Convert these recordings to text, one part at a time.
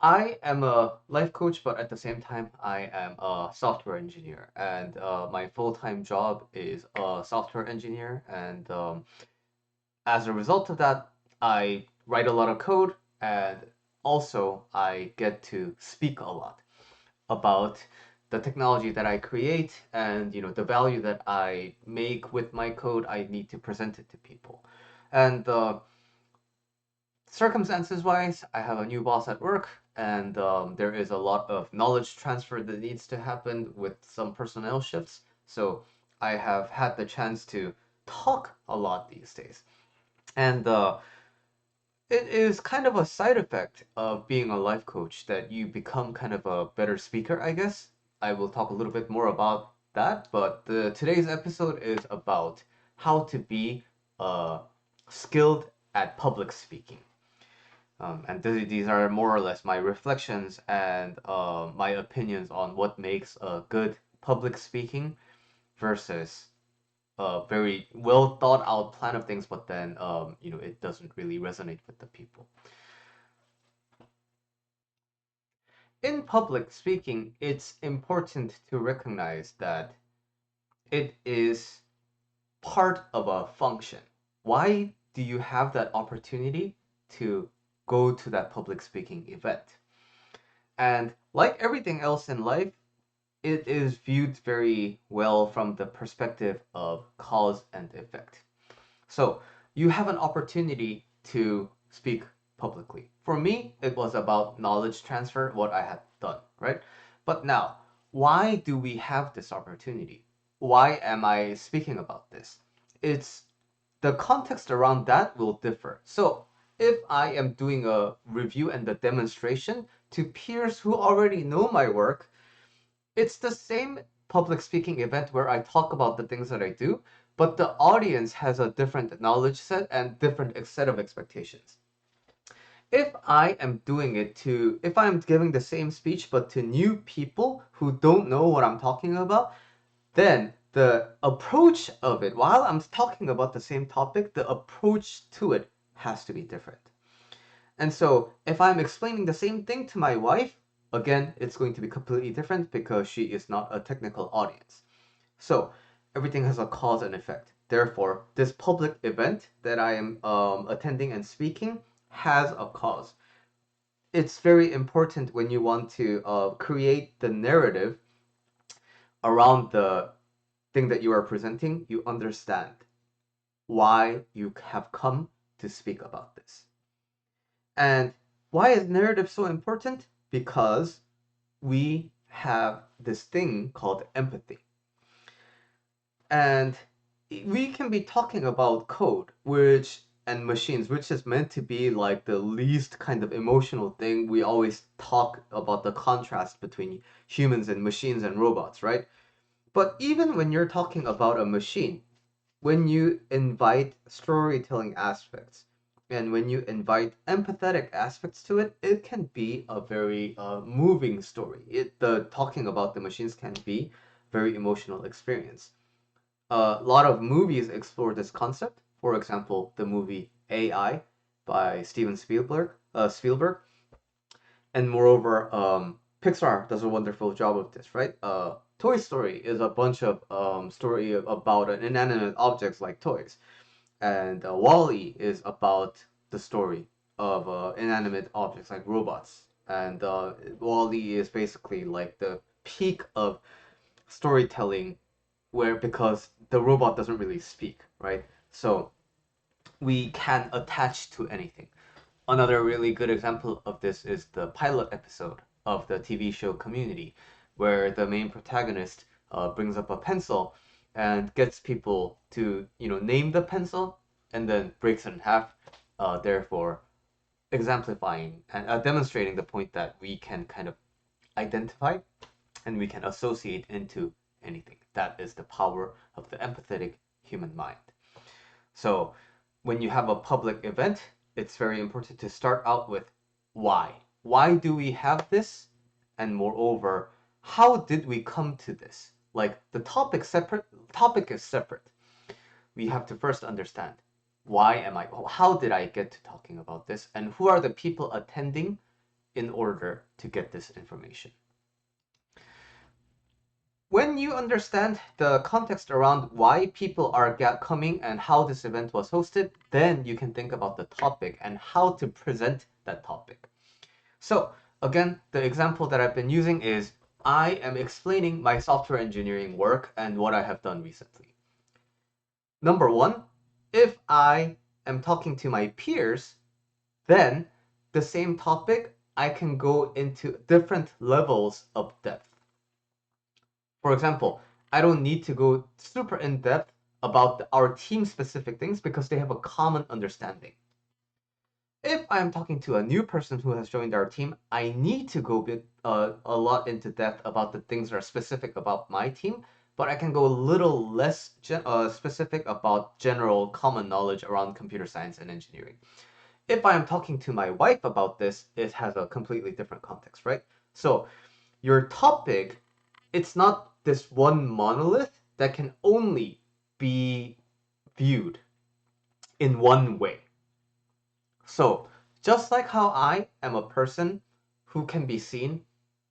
I am a life coach, but at the same time, I am a software engineer, and my full-time job is a software engineer. And as a result of that, I write a lot of code, and also I get to speak a lot about the technology that I create, and the value that I make with my code. I need to present it to people, and circumstances wise, I have a new boss at work, and there is a lot of knowledge transfer that needs to happen with some personnel shifts. So I have had the chance to talk a lot these days. And it is kind of a side effect of being a life coach that you become kind of a better speaker, I guess. I will talk a little bit more about that, but today's episode is about how to be uh, skilled at public speaking. And these are more or less my reflections and my opinions on what makes a good public speaking versus a very well thought out plan of things, but then it doesn't really resonate with the people. In public speaking, it's important to recognize that it is part of a function. Why do you have that opportunity to go to that public speaking event? And like everything else in life, it is viewed very well from the perspective of cause and effect. So you have an opportunity to speak publicly. For me, it was about knowledge transfer, what I had done, right? But now, why do we have this opportunity? Why am I speaking about this? It's the context around that will differ. So if I am doing a review and a demonstration to peers who already know my work, it's the same public speaking event where I talk about the things that I do, but the audience has a different knowledge set and different set of expectations. If I'm giving the same speech but to new people who don't know what I'm talking about, then the approach of it, while I'm talking about the same topic, the approach to it has to be different. And so if I'm explaining the same thing to my wife, again, it's going to be completely different because she is not a technical audience. So everything has a cause and effect. Therefore, this public event that I am attending and speaking has a cause. It's very important when you want to create the narrative around the thing that you are presenting, you understand why you have come to speak about this. And why is narrative so important? Because we have this thing called empathy. And we can be talking about code, which and machines, which is meant to be like the least kind of emotional thing. We always talk about the contrast between humans and machines and robots, right? But even when you're talking about a machine, when you invite storytelling aspects and when you invite empathetic aspects to it, it can be a very moving story. The talking about the machines can be very emotional experience. A lot of movies explore this concept. For example, the movie AI by Steven Spielberg, and moreover, Pixar does a wonderful job of this, right? Toy Story is a bunch of story about an inanimate objects like toys, and Wall-E is about the story of inanimate objects like robots, and Wall-E is basically like the peak of storytelling, where because the robot doesn't really speak, right? So we can attach to anything. Another really good example of this is the pilot episode of the TV show Community, where the main protagonist brings up a pencil and gets people to, name the pencil and then breaks it in half, therefore exemplifying and demonstrating the point that we can kind of identify and we can associate into anything. That is the power of the empathetic human mind. So when you have a public event, it's very important to start out with why. Why do we have this? And moreover, how did we come to this? Like the topic is separate. We have to first understand how did I get to talking about this and who are the people attending in order to get this information. When you understand the context around why people are coming and how this event was hosted, then you can think about the topic and how to present that topic. So again, the example that I've been using is I am explaining my software engineering work and what I have done recently. Number one, if I am talking to my peers, then the same topic, I can go into different levels of depth. For example, I don't need to go super in depth about our team specific things because they have a common understanding. If I'm talking to a new person who has joined our team, I need to go a lot into depth about the things that are specific about my team, but I can go a little less specific about general common knowledge around computer science and engineering. If I'm talking to my wife about this, it has a completely different context, right? So your topic, it's not this one monolith that can only be viewed in one way. So just like how I am a person who can be seen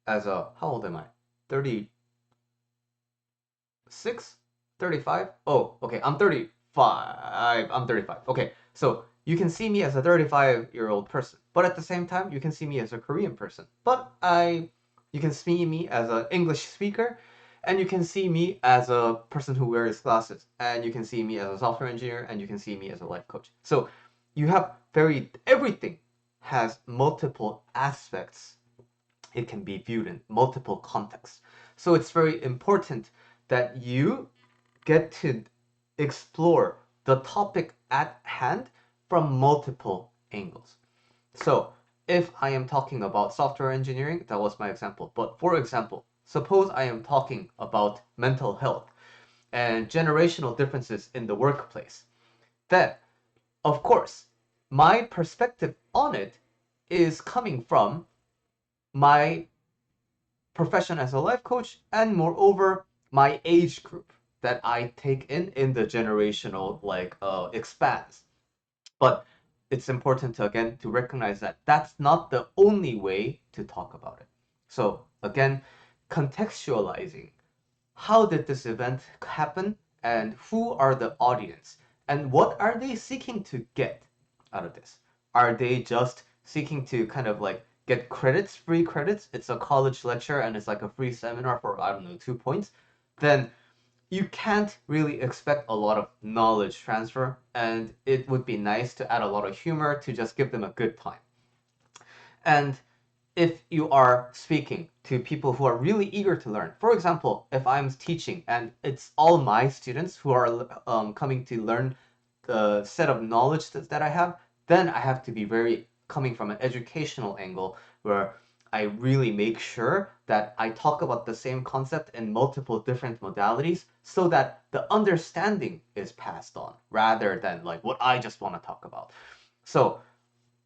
as a, how old am I? 36? 35? Oh, okay, I'm 35. I'm 35. Okay, so you can see me as a 35-year-old person, but at the same time, you can see me as a Korean person. You can see me as an English speaker, and you can see me as a person who wears glasses, and you can see me as a software engineer, and you can see me as a life coach. So you have everything has multiple aspects. It can be viewed in multiple contexts. So it's very important that you get to explore the topic at hand from multiple angles. So if I am talking about software engineering, that was my example. But for example, suppose I am talking about mental health and generational differences in the workplace. Then, of course, my perspective on it is coming from my profession as a life coach and moreover my age group that I take in the generational expanse. But it's important to again to recognize that that's not the only way to talk about it. So again, contextualizing how did this event happen and who are the audience and what are they seeking to get out of this? Are they just seeking to kind of like get credits, free credits? It's a college lecture and it's like a free seminar for, I don't know, 2 points. Then you can't really expect a lot of knowledge transfer, and it would be nice to add a lot of humor to just give them a good time. And if you are speaking to people who are really eager to learn, for example, if I'm teaching and it's all my students who are coming to learn the set of knowledge that I have, then I have to be very coming from an educational angle where I really make sure that I talk about the same concept in multiple different modalities so that the understanding is passed on rather than like what I just want to talk about. So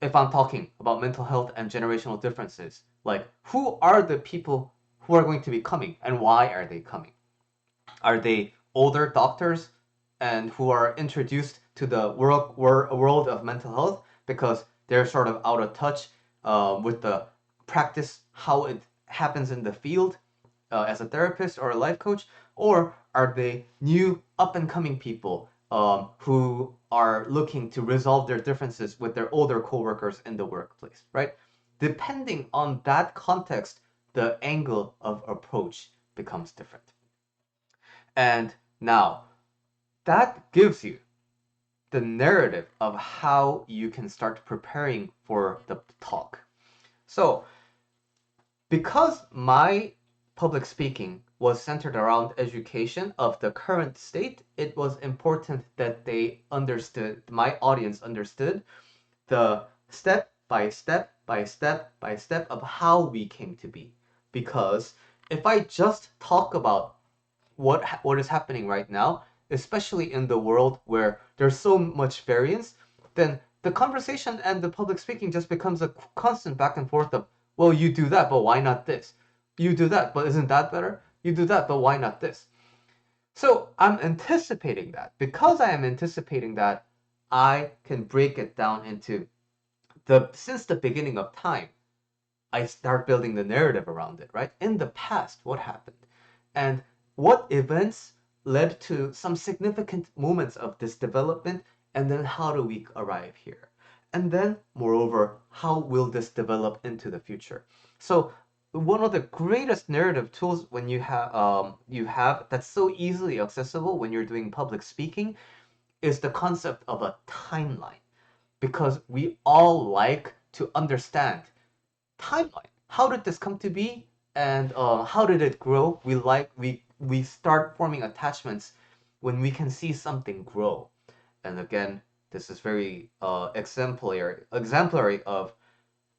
if I'm talking about mental health and generational differences, like who are the people who are going to be coming and why are they coming? Are they older doctors and who are introduced to the world of mental health because they're sort of out of touch with the practice, how it happens in the field as a therapist or a life coach? Or are they new up and coming people who are looking to resolve their differences with their older coworkers in the workplace, right? Depending on that context, the angle of approach becomes different. And now that gives you the narrative of how you can start preparing for the talk. So, because my public speaking was centered around education of the current state, it was important that my audience understood the step by step by step by step of how we came to be. Because if I just talk about what is happening right now, especially in the world where there's so much variance, then the conversation and the public speaking just becomes a constant back and forth of, well, you do that, but why not this? You do that, but isn't that better? You do that, but why not this? So I'm anticipating that. Because I am anticipating that, I can break it down into since the beginning of time, I start building the narrative around it, right? In the past, what happened? And what events led to some significant moments of this development? And then how do we arrive here? And then, moreover, how will this develop into the future? So one of the greatest narrative tools when you have that's so easily accessible when you're doing public speaking is the concept of a timeline, because we all like to understand timeline. How did this come to be, and how did it grow? We start forming attachments when we can see something grow. And again, this is very exemplary of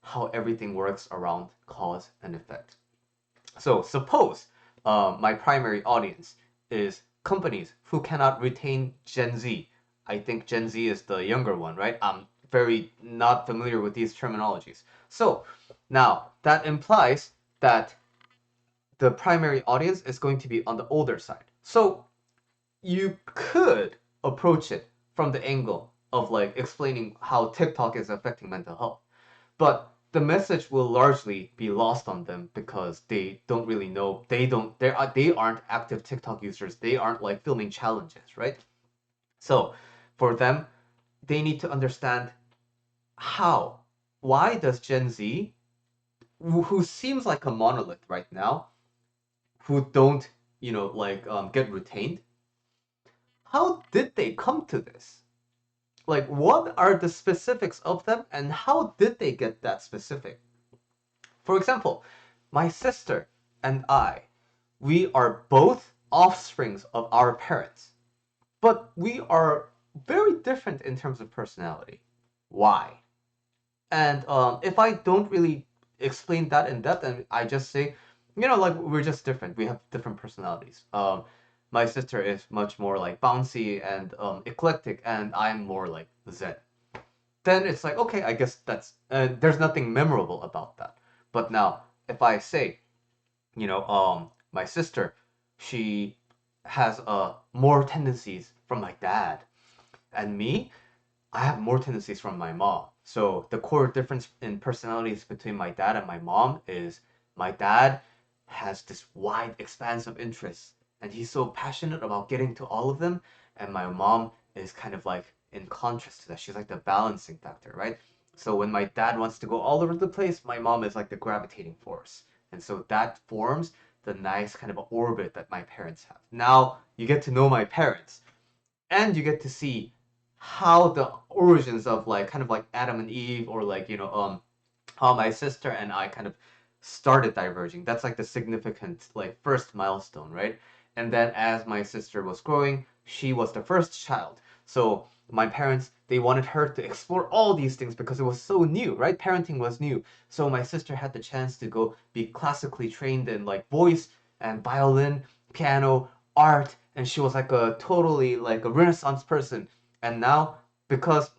how everything works around cause and effect. So suppose my primary audience is companies who cannot retain Gen Z. I think Gen Z is the younger one, right? I'm very not familiar with these terminologies. So now that implies that the primary audience is going to be on the older side. So you could approach it from the angle of like explaining how TikTok is affecting mental health. But the message will largely be lost on them because they don't really know. They aren't active TikTok users. They aren't like filming challenges, right? So for them, they need to understand how. Why does Gen Z, who seems like a monolith right now, who don't, get retained, how did they come to this? Like, what are the specifics of them, and how did they get that specific? For example, my sister and I, we are both offsprings of our parents, but we are very different in terms of personality. Why? And if I don't really explain that in depth, and I just say, like we're just different. We have different personalities. My sister is much more like bouncy and eclectic, and I'm more like zen. Then it's like, okay, I guess there's nothing memorable about that. But now, if I say, my sister, she has more tendencies from my dad, and me, I have more tendencies from my mom. So the core difference in personalities between my dad and my mom is my dad has this wide expanse of interests and he's so passionate about getting to all of them. And my mom is kind of like in contrast to that. She's like the balancing factor, right? So when my dad wants to go all over the place, my mom is like the gravitating force. And so that forms the nice kind of orbit that my parents have. Now you get to know my parents and you get to see how the origins of like kind of like Adam and Eve, or like how my sister and I kind of started diverging. That's like the significant like first milestone, right? And then as my sister was growing, she was the first child. So my parents, they wanted her to explore all these things because it was so new, right? Parenting was new. So my sister had the chance to go be classically trained in like voice and violin, piano, art, and she was like a totally like a renaissance person. And now because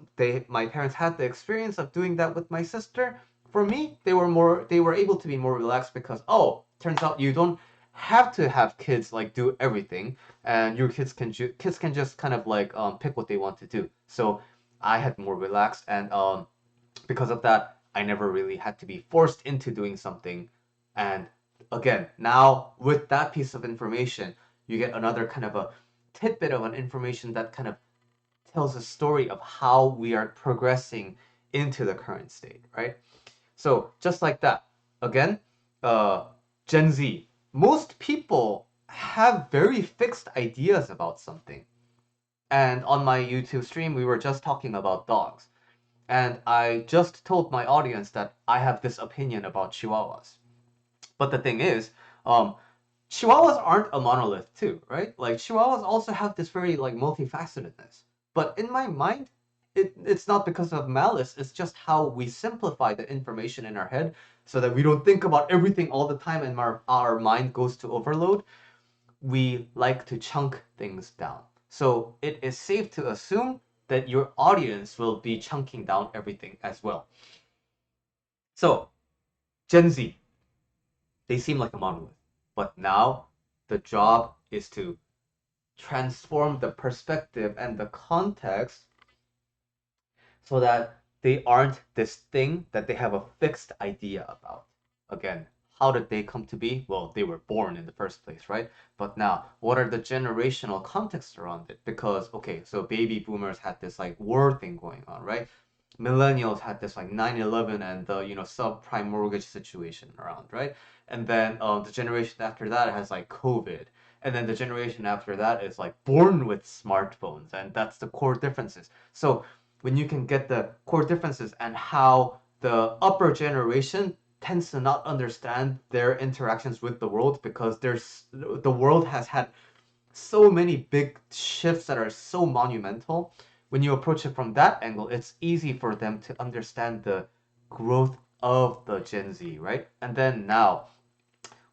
my parents had the experience of doing that with my sister, for me, they were able to be more relaxed because turns out you don't have to have kids like do everything, and your kids can just kind of like pick what they want to do. So I had more relaxed, and because of that, I never really had to be forced into doing something. And again, now with that piece of information, you get another kind of a tidbit of an information that kind of tells a story of how we are progressing into the current state, right? So just like that, again, uh, Gen Z, most people have very fixed ideas about something. And on my YouTube stream, we were just talking about dogs. And I just told my audience that I have this opinion about Chihuahuas. But the thing is, um, Chihuahuas aren't a monolith too, right? Like Chihuahuas also have this very like multifacetedness. But in my mind, it's not because of malice. It's just how we simplify the information in our head so that we don't think about everything all the time and our mind goes to overload. We like to chunk things down. So it is safe to assume that your audience will be chunking down everything as well. So Gen Z, they seem like a monolith. But now the job is to transform the perspective and the context so that they aren't this thing that they have a fixed idea about. Again, how did they come to be? Well, they were born in the first place, right? But now, what are the generational contexts around it? Because, okay, so baby boomers had this like war thing going on, right? Millennials had this like 9/11 and the subprime mortgage situation around, right? And then the generation after that has like COVID, and then the generation after that is like born with smartphones, and that's the core differences. So when you can get the core differences and how the upper generation tends to not understand their interactions with the world because the world has had so many big shifts that are so monumental. When you approach it from that angle, it's easy for them to understand the growth of the Gen Z, right? And then now,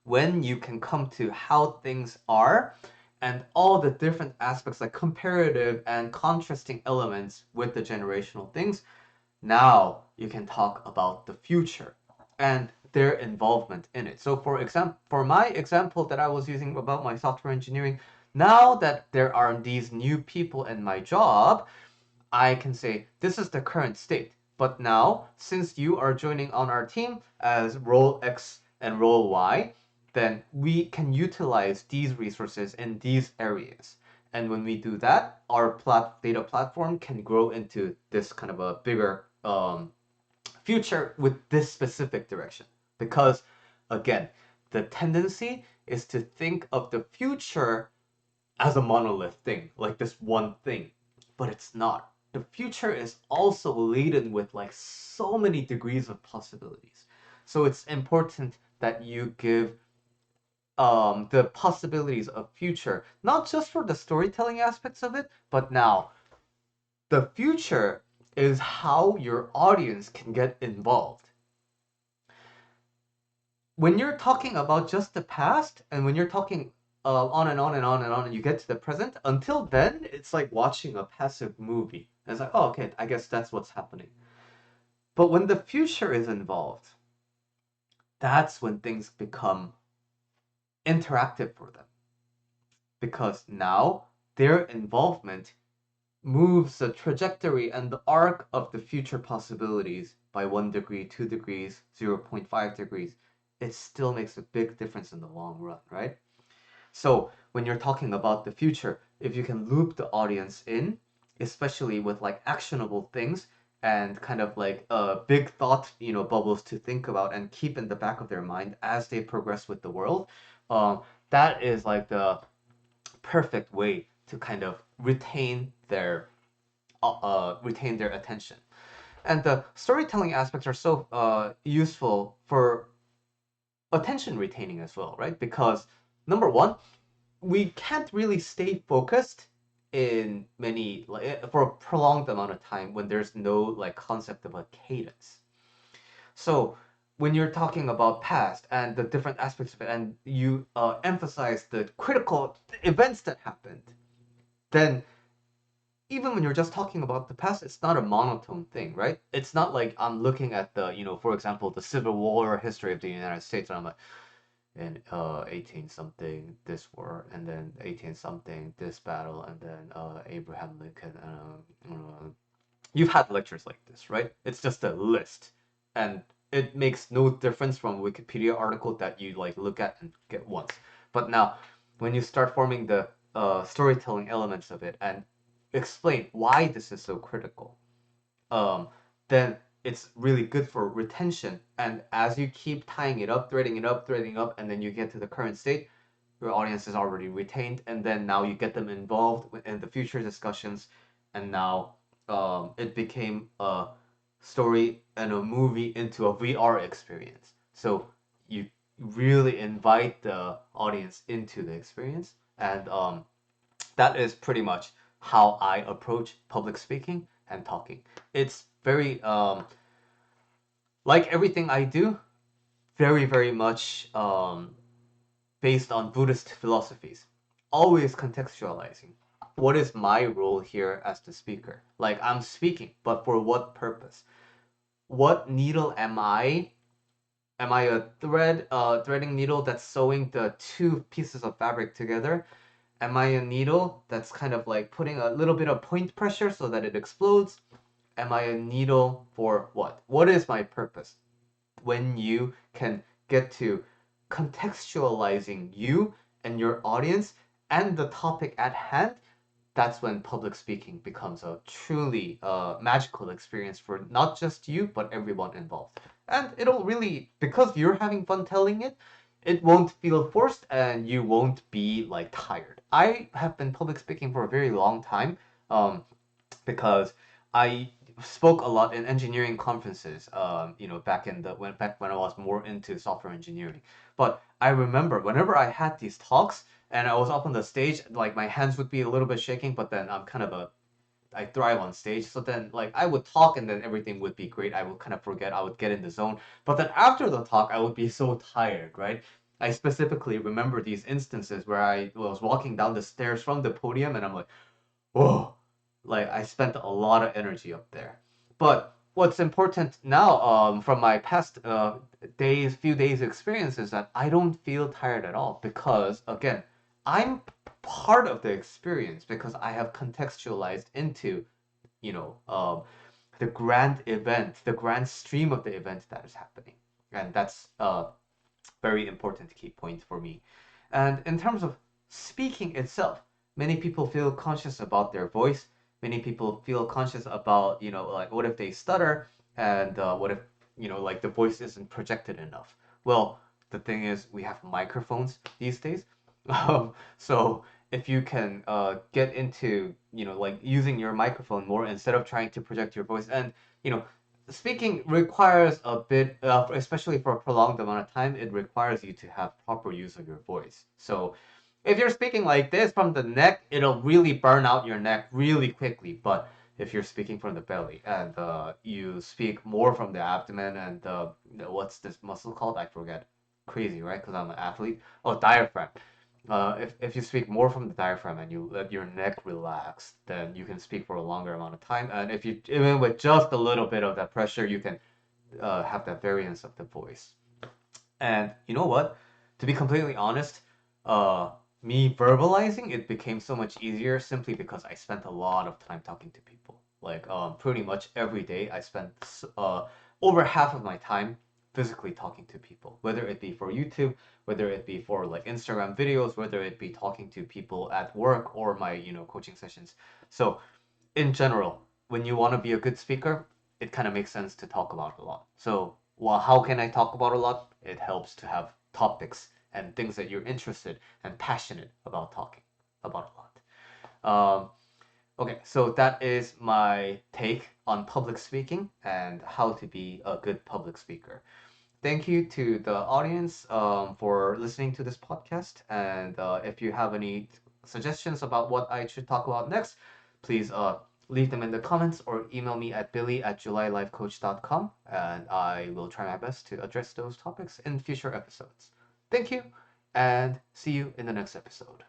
when you can come to how things are and all the different aspects like comparative and contrasting elements with the generational things, now you can talk about the future and their involvement in it. So for my example that I was using about my software engineering, now that there are these new people in my job, I can say this is the current state. But now, since you are joining on our team as role X and role Y, then we can utilize these resources in these areas. And when we do that, our data platform can grow into this kind of a bigger future with this specific direction. Because, again, the tendency is to think of the future as a monolith thing, like this one thing. But it's not. The future is also laden with like so many degrees of possibilities. So it's important that you give the possibilities of future, not just for the storytelling aspects of it, but now the future is how your audience can get involved. When you're talking about just the past and when you're talking on and on and on and on and you get to the present, until then it's like watching a passive movie. And it's like, oh, okay, I guess that's what's happening. But when the future is involved, that's when things become interactive for them, because now their involvement moves the trajectory and the arc of the future possibilities by 1 degree, 2 degrees, 0.5 degrees. It still makes a big difference in the long run, right? So when you're talking about the future, if you can loop the audience in, especially with like actionable things and kind of like big thought, bubbles to think about and keep in the back of their mind as they progress with the world, um, that is like the perfect way to kind of retain their attention. And the storytelling aspects are so useful for attention retaining as well, right? Because number one, we can't really stay focused in many like for a prolonged amount of time when there's no like concept of a cadence. So when you're talking about past and the different aspects of it, and you emphasize the critical events that happened, then even when you're just talking about the past, it's not a monotone thing, right? It's not like I'm looking at the, for example, the Civil War history of the United States, and I'm like, in 18 something this war, and then 18 something this battle, and then Abraham Lincoln. You've had lectures like this, right? It's just a list, and it makes no difference from Wikipedia article that you like look at and get once. But now, when you start forming the storytelling elements of it and explain why this is so critical, um, then it's really good for retention. And as you keep tying it up, threading it up, and then you get to the current state, your audience is already retained, and then now you get them involved in the future discussions, and now it became a story and a movie into a VR experience. So you really invite the audience into the experience, and that is pretty much how I approach public speaking and talking. It's very like everything I do, very very much based on Buddhist philosophies. Always contextualizing. What is my role here as the speaker? Like I'm speaking, but for what purpose? What needle am I? Am I a threading needle that's sewing the two pieces of fabric together? Am I a needle that's kind of like putting a little bit of point pressure so that it explodes? Am I a needle for what? What is my purpose? When you can get to contextualizing you and your audience and the topic at hand, that's when public speaking becomes a truly magical experience for not just you, but everyone involved. And it'll really, because you're having fun telling it, it won't feel forced and you won't be like tired. I have been public speaking for a very long time. Because I spoke a lot in engineering conferences, back when I was more into software engineering. But I remember whenever I had these talks and I was up on the stage, like my hands would be a little bit shaking, but then I thrive on stage. So then like I would talk and then everything would be great. I would kind of forget, I would get in the zone. But then after the talk, I would be so tired, right? I specifically remember these instances where I was walking down the stairs from the podium and I'm like, whoa, like I spent a lot of energy up there. But what's important now, from my past few days experience is that I don't feel tired at all because again, I'm part of the experience because I have contextualized into, you know, the grand event, the grand stream of the event that is happening, and that's very important key point for me. And in terms of speaking itself, many people feel conscious about their voice. Many people feel conscious about, like what if they stutter and what if, like the voice isn't projected enough. Well, the thing is, we have microphones these days. So if you can get into, like using your microphone more instead of trying to project your voice, and, speaking requires a bit, especially for a prolonged amount of time, it requires you to have proper use of your voice. So if you're speaking like this from the neck, it'll really burn out your neck really quickly. But if you're speaking from the belly and you speak more from the abdomen and what's this muscle called? I forget. Crazy, right? Because I'm an athlete. Oh, diaphragm. If you speak more from the diaphragm and you let your neck relax, then you can speak for a longer amount of time. And if you, even with just a little bit of that pressure, you can have that variance of the voice. And you know what? To be completely honest, uh, me verbalizing it became so much easier simply because I spent a lot of time talking to people. Like pretty much every day, I spent over half of my time physically talking to people, whether it be for YouTube, whether it be for like Instagram videos, whether it be talking to people at work or my coaching sessions. So in general, when you want to be a good speaker, it kind of makes sense to talk about a lot. So, well, how can I talk about a lot? It helps to have topics and things that you're interested and passionate about talking about a lot. Okay, so that is my take on public speaking and how to be a good public speaker. Thank you to the audience for listening to this podcast. And if you have any suggestions about what I should talk about next, please leave them in the comments or email me at billy@julylifecoach.com, and I will try my best to address those topics in future episodes. Thank you, and see you in the next episode.